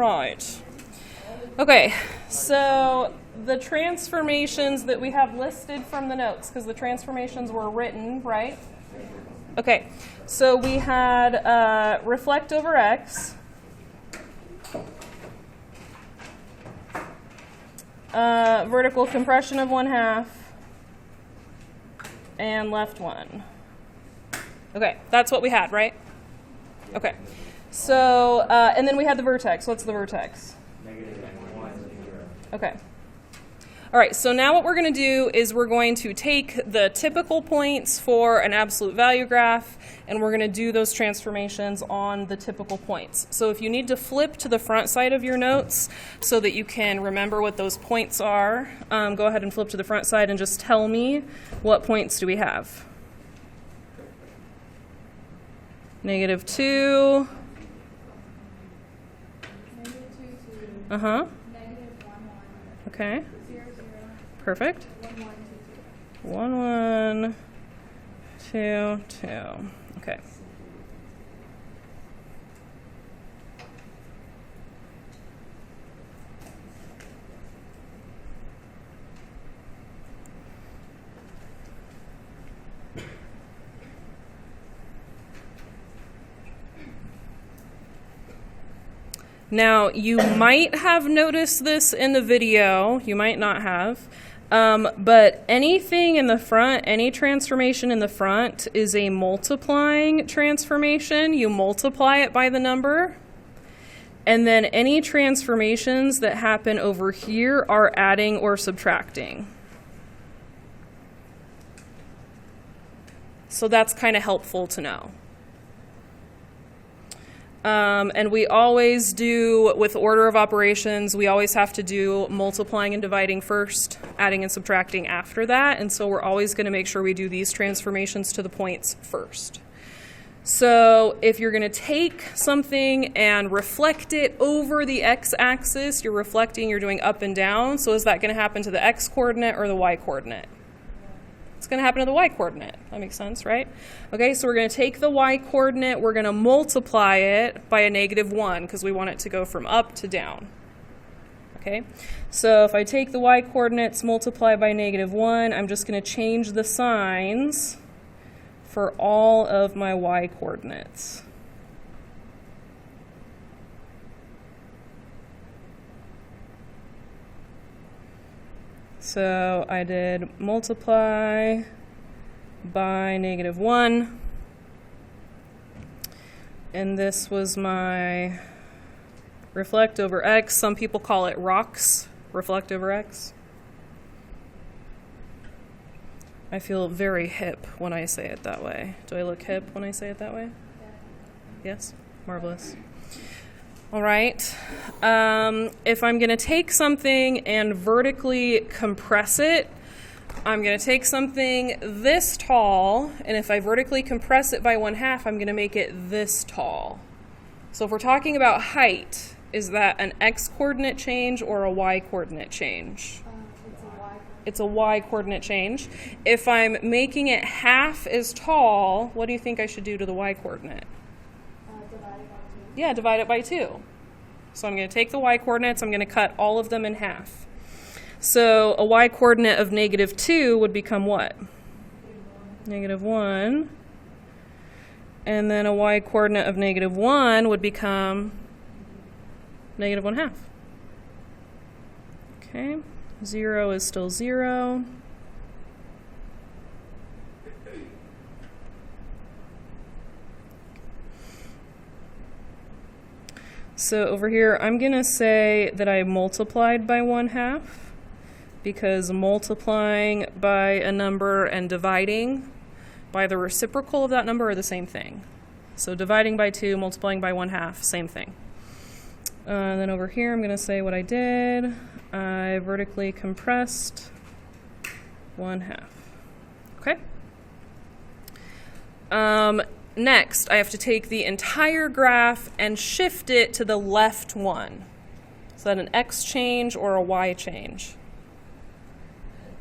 right. Okay, so the transformations that we have listed from the notes, because the transformations were written, right? Okay, so we had reflect over x, vertical compression of 1/2, and left 1. Okay, that's what we had, right? Okay, so, and then we had the vertex. What's the vertex? Okay. All right, so now what we're going to do is we're going to take the typical points for an absolute value graph, and we're going to do those transformations on the typical points. So if you need to flip to the front side of your notes so that you can remember what those points are, go ahead and flip to the front side and just tell me what points do we have. -2. Uh-huh. Okay. Perfect. 1, 1, 2, 2. Okay. Now, you might have noticed this in the video, you might not have, but anything in the front, any transformation in the front is a multiplying transformation. You multiply it by the number, and then any transformations that happen over here are adding or subtracting. So that's kind of helpful to know. And we always do, with order of operations, we always have to do multiplying and dividing first, adding and subtracting after that. And so we're always going to make sure we do these transformations to the points first. So if you're going to take something and reflect it over the x-axis, you're reflecting, you're doing up and down. So is that going to happen to the x-coordinate or the y-coordinate? It's going to happen to the y-coordinate. That makes sense, right? Okay, so we're going to take the y-coordinate, we're going to multiply it by a -1 because we want it to go from up to down. Okay, so if I take the y-coordinates, multiply by -1, I'm just going to change the signs for all of my y-coordinates. So I did multiply by -1, and this was my reflect over x. Some people call it rocks, reflect over x. I feel very hip when I say it that way. Do I look hip when I say it that way? Yes? Marvelous. All right, if I'm going to take something and vertically compress it, I'm going to take something this tall, and if I vertically compress it by 1/2, I'm going to make it this tall. So if we're talking about height, is that an x-coordinate change or a y-coordinate change? It's a y-coordinate change. If I'm making it half as tall, what do you think I should do to the y-coordinate? Yeah, divide it by 2. So I'm going to take the y-coordinates, I'm going to cut all of them in half. So a y-coordinate of -2 would become what? -1. And then a y-coordinate of -1 would become -1/2. Okay, 0 is still 0. So over here, I'm going to say that I multiplied by 1/2 because multiplying by a number and dividing by the reciprocal of that number are the same thing. So dividing by 2, multiplying by 1/2, same thing. And then over here, I'm going to say what I did. I vertically compressed 1/2. Okay? Next, I have to take the entire graph and shift it to the left one. Is that an x change or a y change?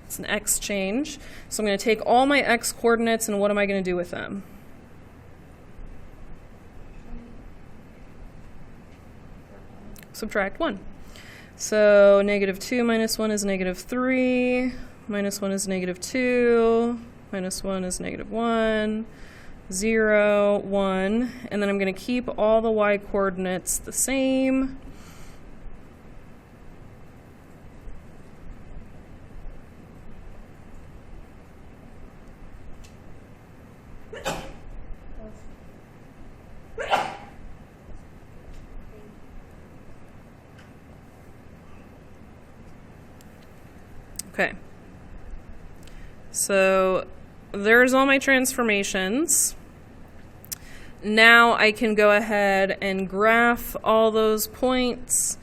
It's an x change. So I'm going to take all my x coordinates, and what am I going to do with them? subtract 1. So negative 2 minus 1 is negative 3, minus 1 is negative 2, minus 1 is negative 1, 0, 1, and then I'm going to keep all the y coordinates the same. Okay, so there's all my transformations. Now I can go ahead and graph all those points.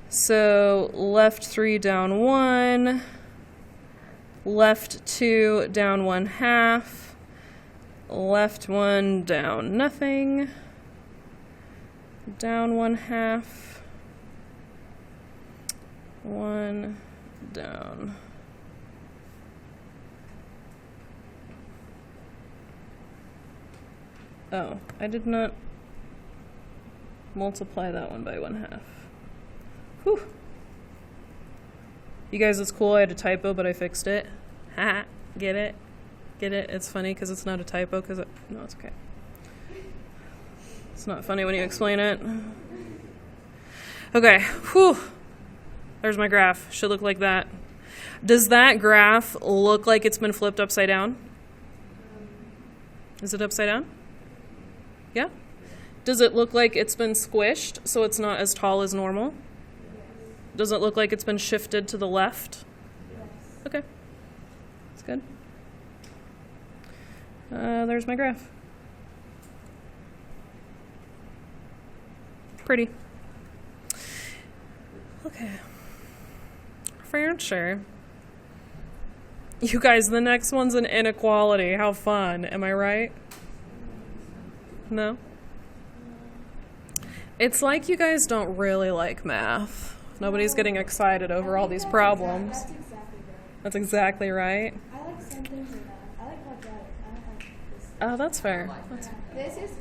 So left 3 down 1, left 2 down 1/2, left 1 down nothing, down 1/2, 1 down. Oh, I did not multiply that one by 1/2. Whew. You guys, it's cool. I had a typo, but I fixed it. Ha! Get it? Get it? It's funny because it's not a typo. No, it's okay. It's not funny when you explain it. Okay. Whew. There's my graph. Should look like that. Does that graph look like it's been flipped upside down? Is it upside down? Yeah? Does it look like it's been squished so it's not as tall as normal? Does it look like it's been shifted to the left? Okay. That's good. There's my graph. Pretty. Okay. Furniture. You guys, the next one's an inequality. How fun. Am I right? No? It's like you guys don't really like math. Nobody's getting excited over all these problems. That's exactly right. I like some things in math. I like quadratics. I don't like this. Oh, that's fair. This is.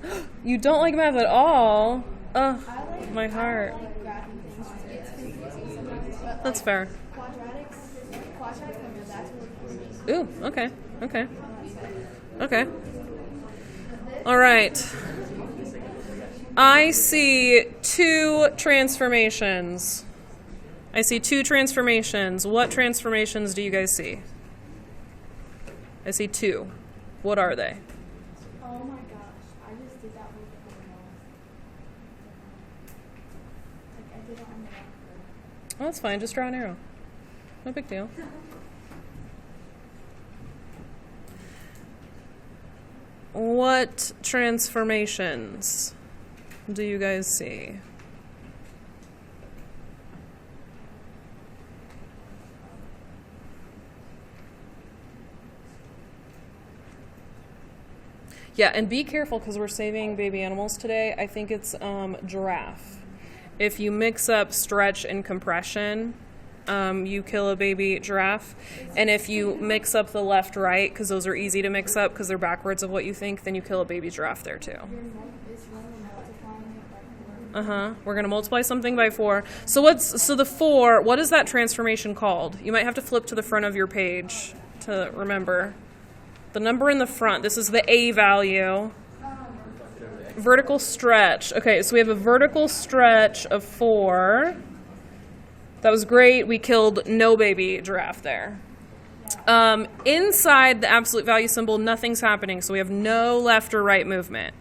You don't like math at all? Ugh, I like. my heart. I like graphing things. It's confusing sometimes, but That's fair. quadratics, that's really confusing. Ooh, okay, okay. Okay. All right. I see 2 transformations. I see 2 transformations. What transformations do you guys see? I see 2. What are they? Oh my gosh! I just did that with the Like I did it on the back. Oh, that's fine. Just draw an arrow. No big deal. What transformations do you guys see? Yeah, and be careful because we're saving baby animals today. I think it's giraffe. If you mix up stretch and compression, you kill a baby giraffe. And if you mix up the left-right, because those are easy to mix up because they're backwards of what you think, then you kill a baby giraffe there too. We're going to multiply something by 4. So the 4, what is that transformation called? You might have to flip to the front of your page to remember. The number in the front, this is the A value. Vertical stretch. Okay, so we have a vertical stretch of 4. That was great. We killed no baby giraffe there. Inside the absolute value symbol, nothing's happening, so we have no left or right movement.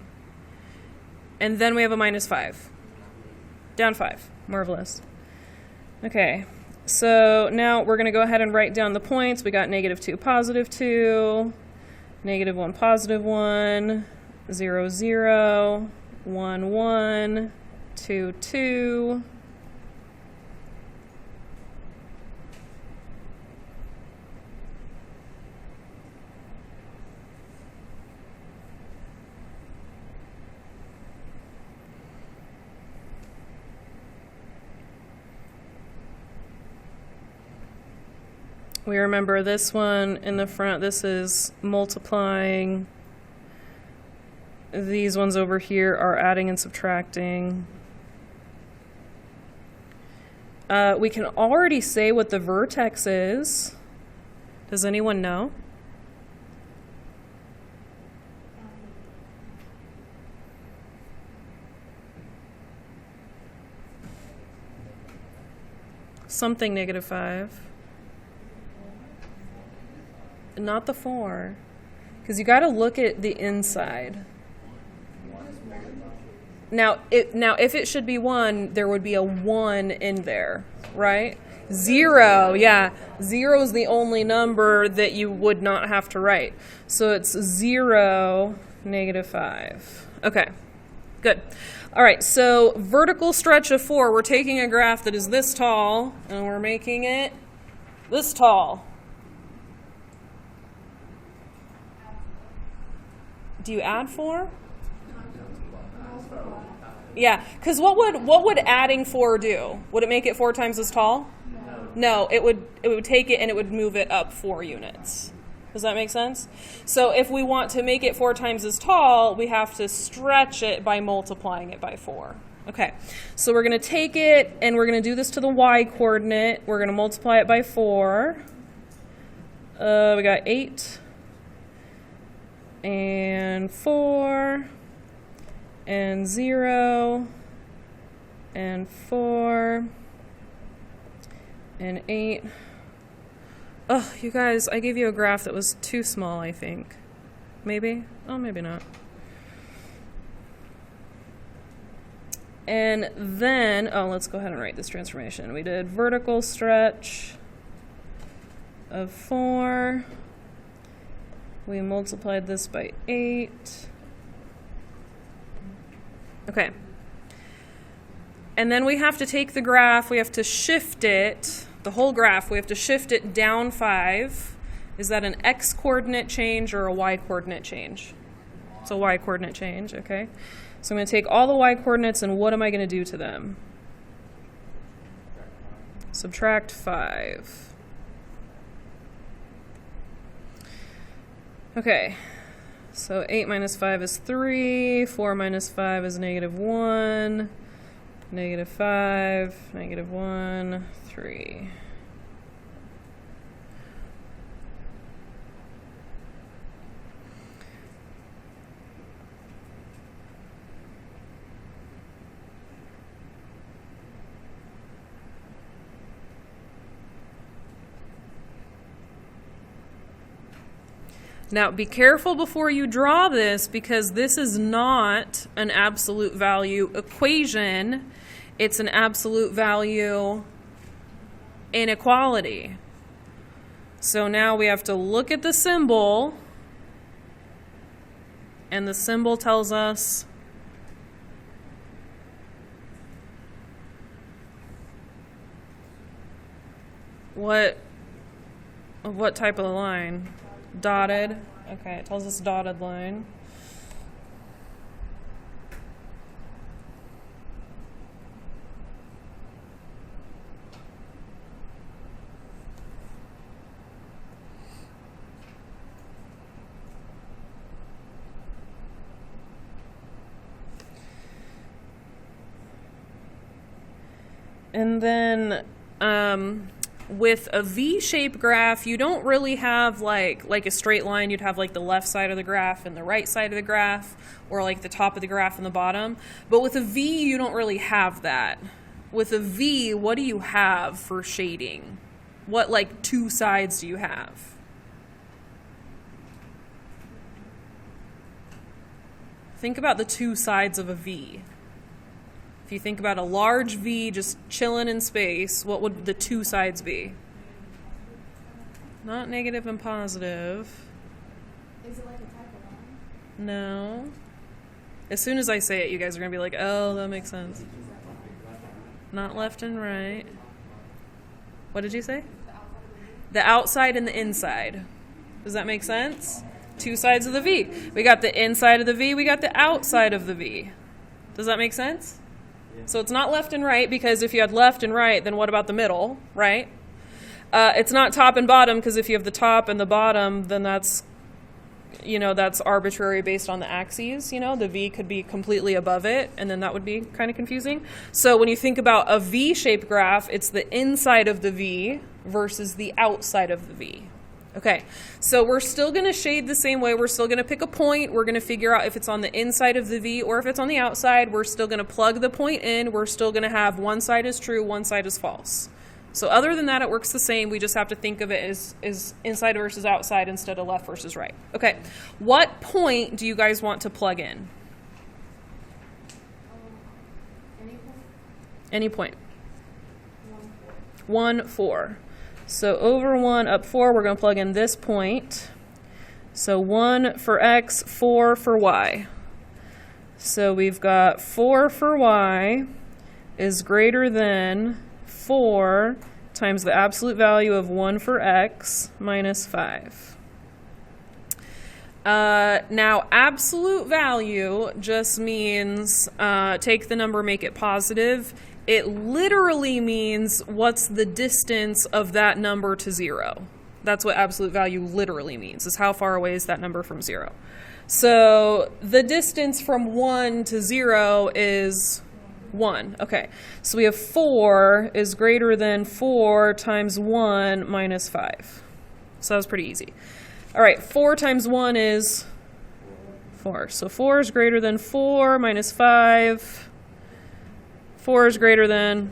And then we have a -5. Down 5. Marvelous. Okay, so now we're going to go ahead and write down the points. We got -2, +2, -1, +1, 0, 0, 1, 1, 2, 2. We remember this one in the front, this is multiplying. These ones over here are adding and subtracting. We can already say what the vertex is. Does anyone know? Something -5. Not the 4. Because you got to look at the inside. Now, if it should be 1, there would be a 1 in there, right? 0, yeah. 0 is the only number that you would not have to write. So it's 0, -5. Okay, good. All right, so vertical stretch of 4. We're taking a graph that is this tall, and we're making it this tall. Do you add 4? Yeah, because what would adding 4 do? Would it make it 4 times as tall? No, it would take it and it would move it up 4 units. Does that make sense? So if we want to make it 4 times as tall, we have to stretch it by multiplying it by 4. Okay, so we're going to take it and we're going to do this to the y coordinate. We're going to multiply it by 4. We got 8 and 4 and 0 and 4 and 8. Oh, you guys, I gave you a graph that was too small, I think. Maybe? Oh, maybe not. And then, let's go ahead and write this transformation. We did vertical stretch of 4. We multiplied this by 8. Okay. And then we have to take the graph, we have to shift it, the whole graph, we have to shift it down 5. Is that an x coordinate change or a y coordinate change? It's a y coordinate change, okay. So I'm going to take all the y coordinates and what am I going to do to them? Subtract 5. Okay, so 8 minus 5 is 3, 4 minus 5 is -1, -5, -1, 3. Now, be careful before you draw this because this is not an absolute value equation. It's an absolute value inequality. So now we have to look at the symbol, and the symbol tells us what type of line? Dotted. Okay, it tells us dotted line. And then with a V-shaped graph, you don't really have like a straight line. You'd have like the left side of the graph and the right side of the graph, or like the top of the graph and the bottom. But with a V, you don't really have that. With a V, what do you have for shading? What like 2 sides do you have? Think about the 2 sides of a V. If you think about a large V just chilling in space, what would the 2 sides be? Not negative and positive. Is it like a type of line? No. As soon as I say it, you guys are going to be like, oh, that makes sense. Not left and right. What did you say? The outside and the inside. Does that make sense? 2 sides of the V. We got the inside of the V, we got the outside of the V. Does that make sense? So it's not left and right, because if you had left and right, then what about the middle, right? It's not top and bottom, because if you have the top and the bottom, then that's that's arbitrary based on the axes. The V could be completely above it, and then that would be kind of confusing. So when you think about a V-shaped graph, it's the inside of the V versus the outside of the V. Okay, so we're still going to shade the same way. We're still going to pick a point. We're going to figure out if it's on the inside of the V or if it's on the outside. We're still going to plug the point in. We're still going to have one side is true, one side is false. So other than that, it works the same. We just have to think of it as inside versus outside instead of left versus right. Okay, what point do you guys want to plug in? Any point? Any point. 1, 4. 1, 4. So over 1, up 4, we're going to plug in this point. So 1 for x, 4 for y. So we've got 4 for y is greater than 4 times the absolute value of 1 for x minus 5. Now, absolute value just means take the number, make it positive. It literally means what's the distance of that number to 0. That's what absolute value literally means, is how far away is that number from 0. So the distance from 1 to 0 is 1. Okay, so we have 4 is greater than 4 times 1 minus 5. So that was pretty easy. All right, 4 times 1 is 4. So 4 is greater than 4 minus 5. 4 is greater than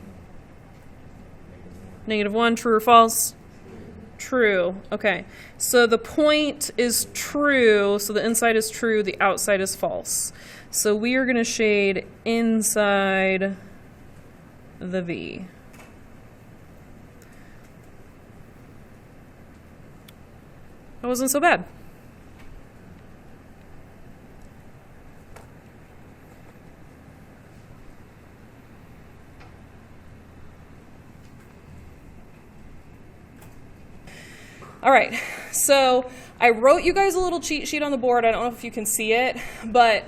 -1. True or false? True. Okay. So the point is true. So the inside is true. The outside is false. So we are going to shade inside the V. That wasn't so bad. All right, so I wrote you guys a little cheat sheet on the board. I don't know if you can see it, but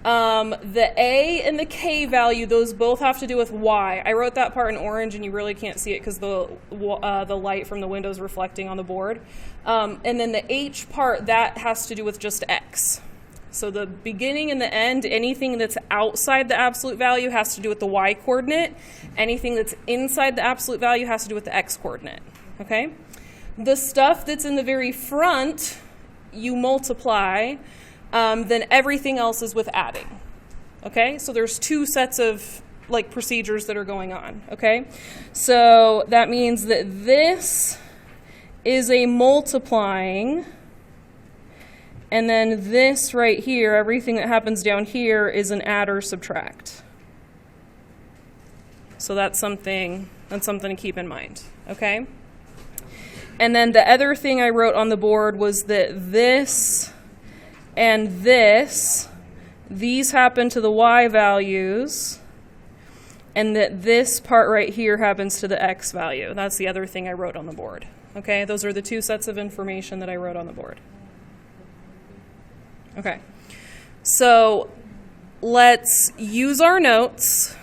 the A and the K value, those both have to do with Y. I wrote that part in orange, and you really can't see it because the light from the window is reflecting on the board. And then the H part, that has to do with just X. So the beginning and the end, anything that's outside the absolute value has to do with the Y coordinate. Anything that's inside the absolute value has to do with the X coordinate, okay? The stuff that's in the very front, you multiply, then everything else is with adding, okay? So there's two sets of procedures that are going on, okay? So that means that this is a multiplying, and then this right here, everything that happens down here is an add or subtract. So that's something to keep in mind, okay? And then the other thing I wrote on the board was that this and this, these happen to the Y values, and that this part right here happens to the X value. That's the other thing I wrote on the board. Okay, those are the two sets of information that I wrote on the board. Okay, so let's use our notes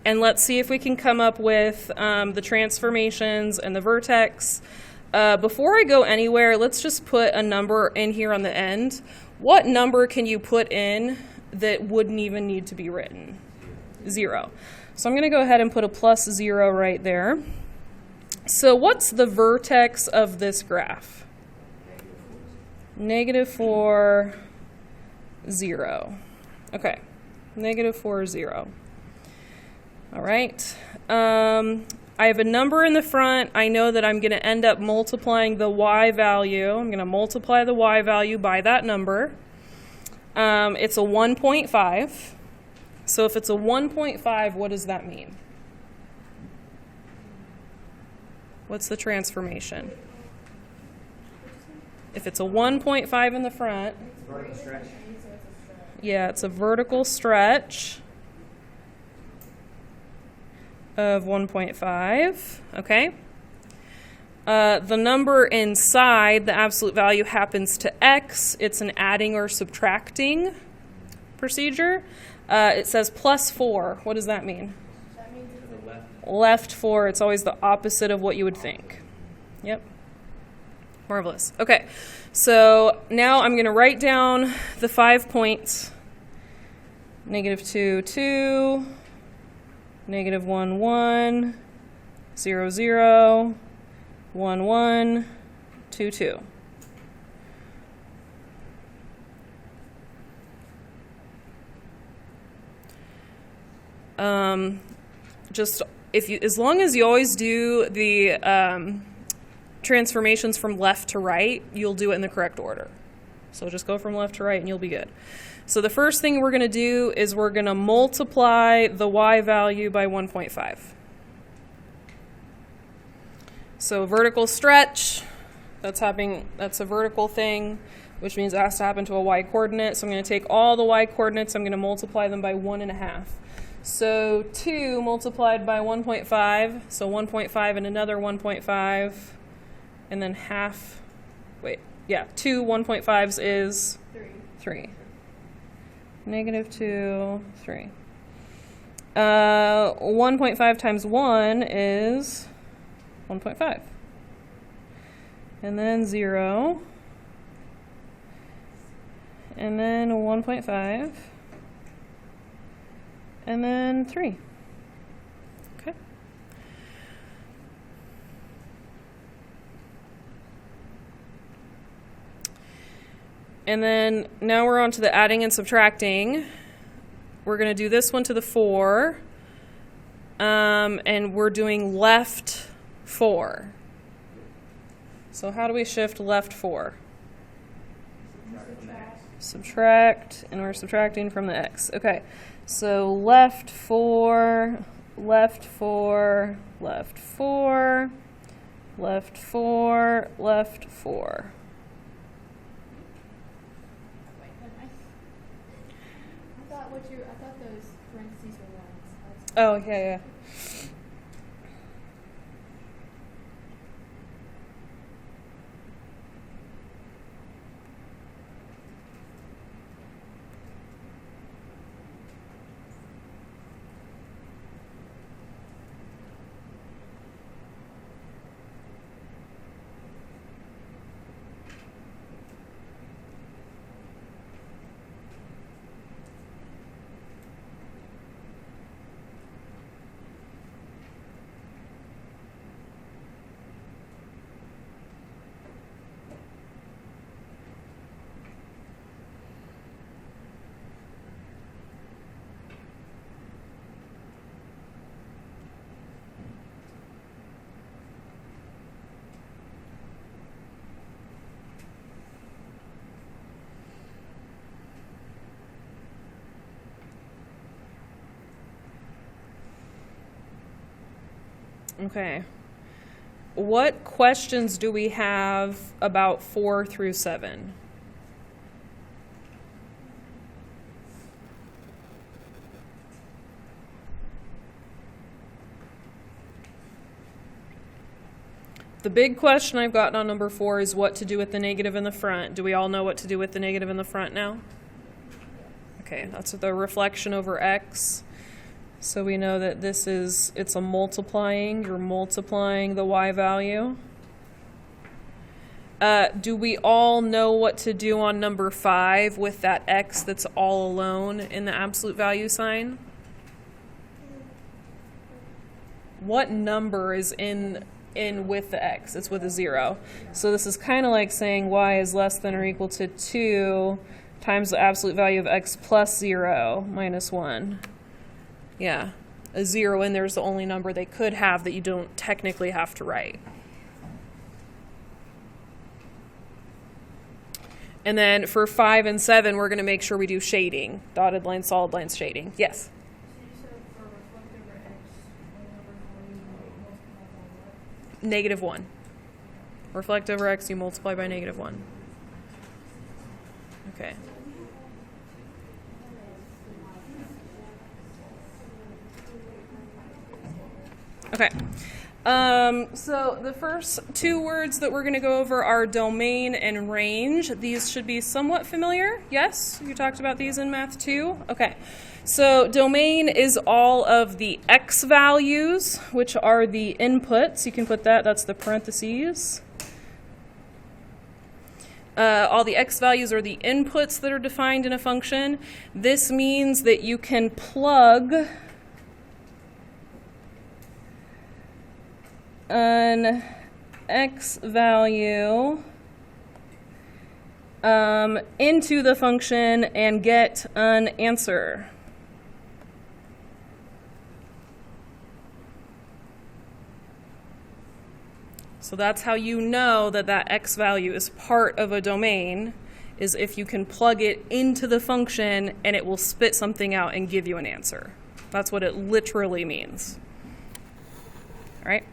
and let's see if we can come up with the transformations and the vertex. Before I go anywhere, let's just put a number in here on the end. What number can you put in that wouldn't even need to be written? 0. So I'm going to go ahead and put a +0 right there. So what's the vertex of this graph? -4, 0. Okay, -4, 0. All right. I have a number in the front. I know that I'm going to end up multiplying the Y value. I'm going to multiply the Y value by that number. It's a 1.5. So if it's a 1.5, what does that mean? What's the transformation? If it's a 1.5 in the front, yeah, it's a vertical stretch of 1.5, okay? The number inside, the absolute value, happens to X. It's an adding or subtracting procedure. It says +4. What does that mean? That means it's Left 4. It's always the opposite of what you would think. Yep. Marvelous. Okay, so now I'm going to write down the 5 points. -2, 2, -1, 1, 0, 0, 1, 1, 2, 2. Just as long as you always do the transformations from left to right, you'll do it in the correct order. So just go from left to right and you'll be good. So the first thing we're going to do is we're going to multiply the y value by 1.5. So vertical stretch, that's a vertical thing, which means it has to happen to a y coordinate. So I'm going to take all the y coordinates, I'm going to multiply them by 1.5. So 2 multiplied by 1.5, so 1.5 and another 1.5, and then half, 2 1.5s is 3. -2, 3. 1.5 times 1 is 1.5. And then 0. And then 1.5. And then 3. Okay. And then now we're on to the adding and subtracting. We're going to do this one to the 4. And we're doing left 4. So how do we shift left 4? Subtract, and we're subtracting from the x. Okay. So left 4, left 4, left 4, left 4, left 4. Wait, I thought those parentheses were ones. Oh, yeah. Okay. What questions do we have about 4 through 7? The big question I've gotten on number 4 is what to do with the negative in the front. Do we all know what to do with the negative in the front now? Okay, that's the reflection over x. So we know that it's a multiplying. You're multiplying the y value. Do we all know what to do on number 5 with that x that's all alone in the absolute value sign? What number is in with the x? It's with a 0. So this is kind of like saying y is less than or equal to 2 times the absolute value of x plus 0 minus 1. Yeah, a 0 in there is the only number they could have that you don't technically have to write. And then for 5 and 7, we're going to make sure we do shading. Dotted line, solid lines, shading. Yes? -1. Reflect over x, you multiply by -1. Okay. Okay. So the first 2 words that we're going to go over are domain and range. These should be somewhat familiar. Yes? You talked about these in Math 2? Okay. So domain is all of the x values, which are the inputs. You can put that's the parentheses. all the x values are the inputs that are defined in a function. This means that you can plug an x value into the function and get an answer. So that's how you know that that x value is part of a domain, is if you can plug it into the function and it will spit something out and give you an answer. That's what it literally means. All right.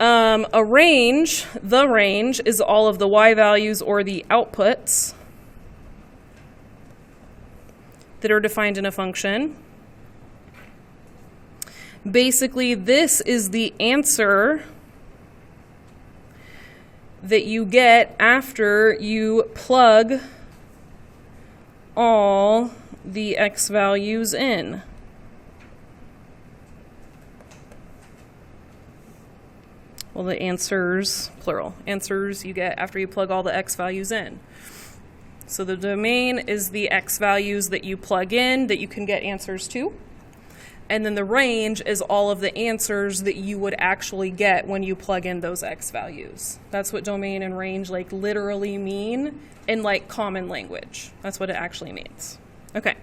A range, the range, is all of the y values or the outputs that are defined in a function. Basically, this is the answer that you get after you plug all the x values in. Well, the answers, plural, answers you get after you plug all the x values in. So the domain is the x values that you plug in that you can get answers to. And then the range is all of the answers that you would actually get when you plug in those x values. That's what domain and range like literally mean in like common language. That's what it actually means. Okay.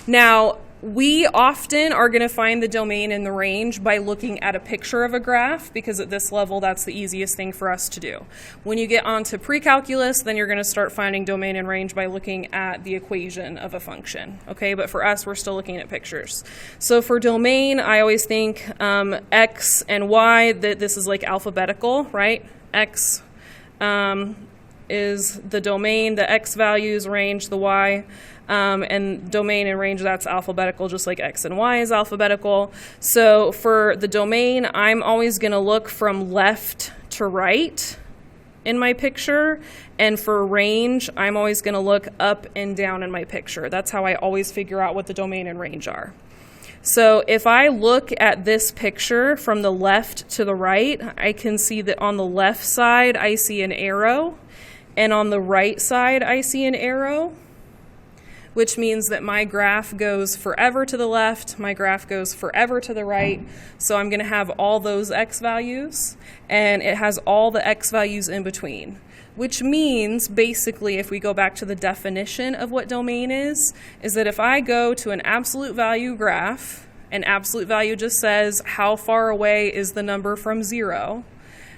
Now, we often are going to find the domain and the range by looking at a picture of a graph, because at this level, that's the easiest thing for us to do. When you get onto pre-calculus, then you're going to start finding domain and range by looking at the equation of a function. Okay, but for us, we're still looking at pictures. So for domain, I always think x and y, that this is like alphabetical, right? X is the domain, the x values, range, the y. And domain and range, that's alphabetical, just like x and y is alphabetical. So for the domain, I'm always going to look from left to right in my picture. And for range, I'm always going to look up and down in my picture. That's how I always figure out what the domain and range are. So if I look at this picture from the left to the right, I can see that on the left side, I see an arrow. And on the right side, I see an arrow, which means that my graph goes forever to the left, my graph goes forever to the right. So I'm going to have all those x values, and it has all the x values in between, which means basically, if we go back to the definition of what domain is that if I go to an absolute value graph, an absolute value just says how far away is the number from 0,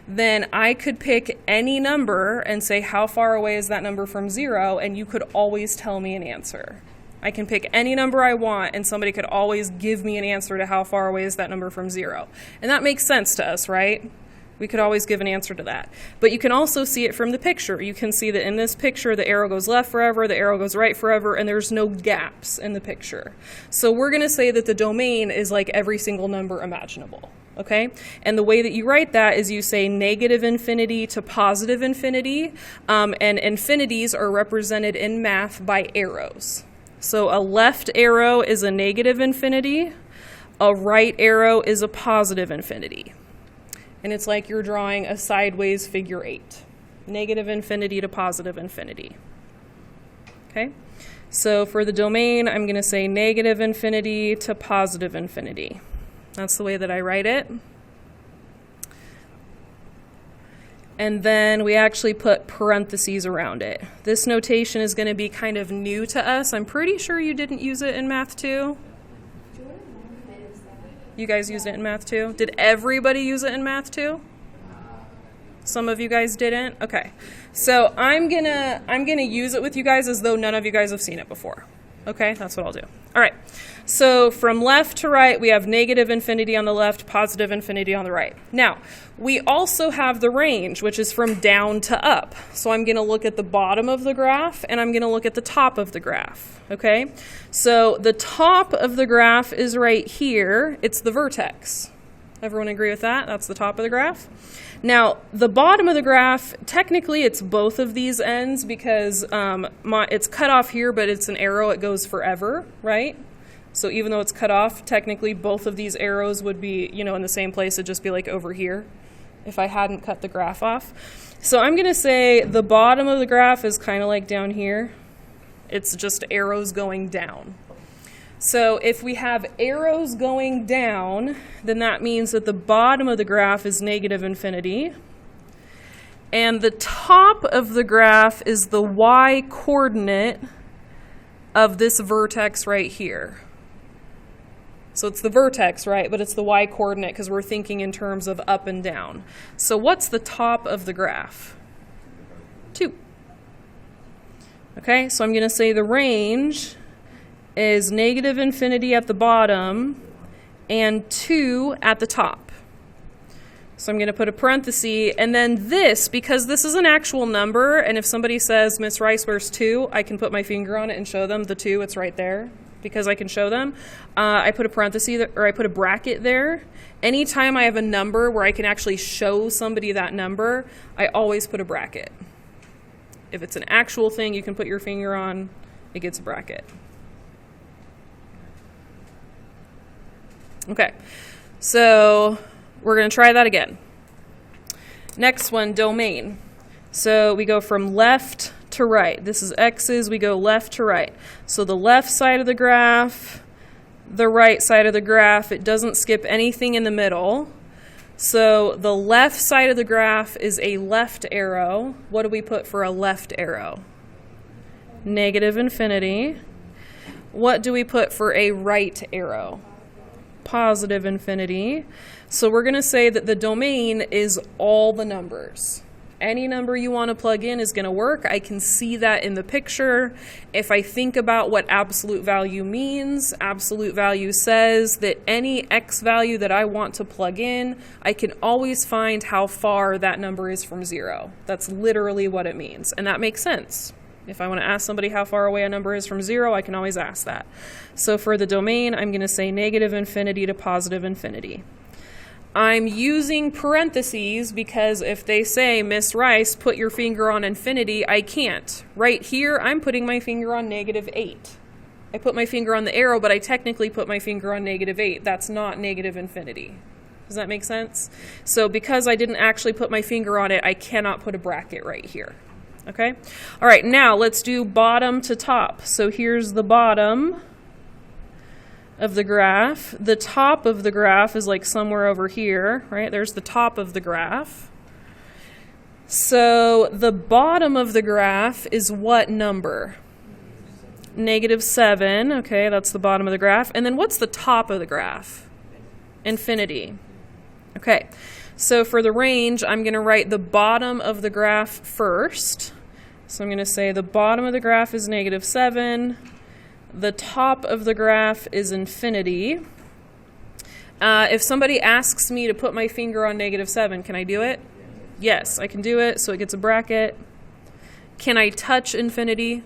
then I could pick any number and say how far away is that number from 0, and you could always tell me an answer. I can pick any number I want, and somebody could always give me an answer to how far away is that number from 0. And that makes sense to us, right? We could always give an answer to that. But you can also see it from the picture. You can see that in this picture, the arrow goes left forever, the arrow goes right forever, and there's no gaps in the picture. So we're going to say that the domain is like every single number imaginable. Okay? And the way that you write that is you say negative infinity to positive infinity, and infinities are represented in math by arrows. So a left arrow is a negative infinity, a right arrow is a positive infinity. And it's like you're drawing a sideways figure 8, negative infinity to positive infinity. Okay? So for the domain, I'm going to say negative infinity to positive infinity. That's the way that I write it. And then we actually put parentheses around it. This notation is going to be kind of new to us. I'm pretty sure you didn't use it in Math 2. You guys used it in Math 2? Did everybody use it in Math 2? Some of you guys didn't? Okay. So I'm gonna use it with you guys as though none of you guys have seen it before. Okay, that's what I'll do. All right, so from left to right, we have negative infinity on the left, positive infinity on the right. Now, we also have the range, which is from down to up. So I'm going to look at the bottom of the graph, and I'm going to look at the top of the graph, okay? So the top of the graph is right here. It's the vertex. Everyone agree with that? That's the top of the graph. Now, the bottom of the graph, technically it's both of these ends because it's cut off here, but it's an arrow. It goes forever, right? So even though it's cut off, technically both of these arrows would be, in the same place. It'd just be like over here. if I hadn't cut the graph off. So I'm going to say the bottom of the graph is kind of like down here. It's just arrows going down. So if we have arrows going down, then that means that the bottom of the graph is negative infinity. And the top of the graph is the y coordinate of this vertex right here. So it's the vertex, right? But it's the y coordinate because we're thinking in terms of up and down. So what's the top of the graph? 2. Okay, so I'm going to say the range is negative infinity at the bottom and 2 at the top. So I'm going to put a parenthesis, and then this, because this is an actual number, and if somebody says, Miss Rice, where's 2? I can put my finger on it and show them the 2, it's right there, because I can show them. I put a parenthesis, or I put a bracket there. Anytime I have a number where I can actually show somebody that number, I always put a bracket. If it's an actual thing you can put your finger on, it gets a bracket. Okay, so we're going to try that again. Next one, domain. So we go from left to right. This is x's, we go left to right. So the left side of the graph, the right side of the graph, it doesn't skip anything in the middle. So the left side of the graph is a left arrow. What do we put for a left arrow? Negative infinity. What do we put for a right arrow? Positive infinity. So we're going to say that the domain is all the numbers. Any number you want to plug in is going to work. I can see that in the picture. If I think about what absolute value means, absolute value says that any x value that I want to plug in, I can always find how far that number is from 0. That's literally what it means. And that makes sense. If I want to ask somebody how far away a number is from 0, I can always ask that. So for the domain, I'm going to say negative infinity to positive infinity. I'm using parentheses because if they say, Miss Rice, put your finger on infinity, I can't. Right here, I'm putting my finger on negative 8. I put my finger on the arrow, but I technically put my finger on negative 8. That's not negative infinity. Does that make sense? So because I didn't actually put my finger on it, I cannot put a bracket right here. Okay? All right, now let's do bottom to top. So here's the bottom of the graph. The top of the graph is like somewhere over here, right? There's the top of the graph. So the bottom of the graph is what number? Negative 7. Okay, that's the bottom of the graph. And then what's the top of the graph? Infinity. Okay, so for the range, I'm going to write the bottom of the graph first. So I'm going to say the bottom of the graph is negative 7. The top of the graph is infinity. If somebody asks me to put my finger on negative 7, can I do it? Yes, I can do it, so it gets a bracket. Can I touch infinity?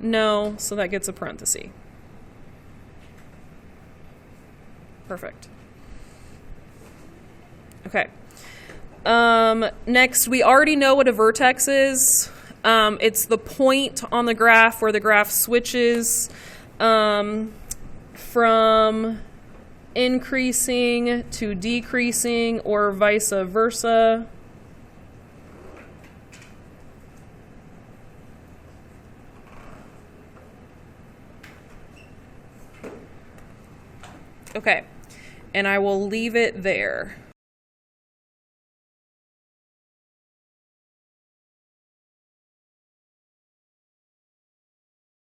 No, so that gets a parenthesis. Perfect. Okay. Next, we already know what a vertex is. It's the point on the graph where the graph switches from increasing to decreasing or vice versa. Okay, and I will leave it there.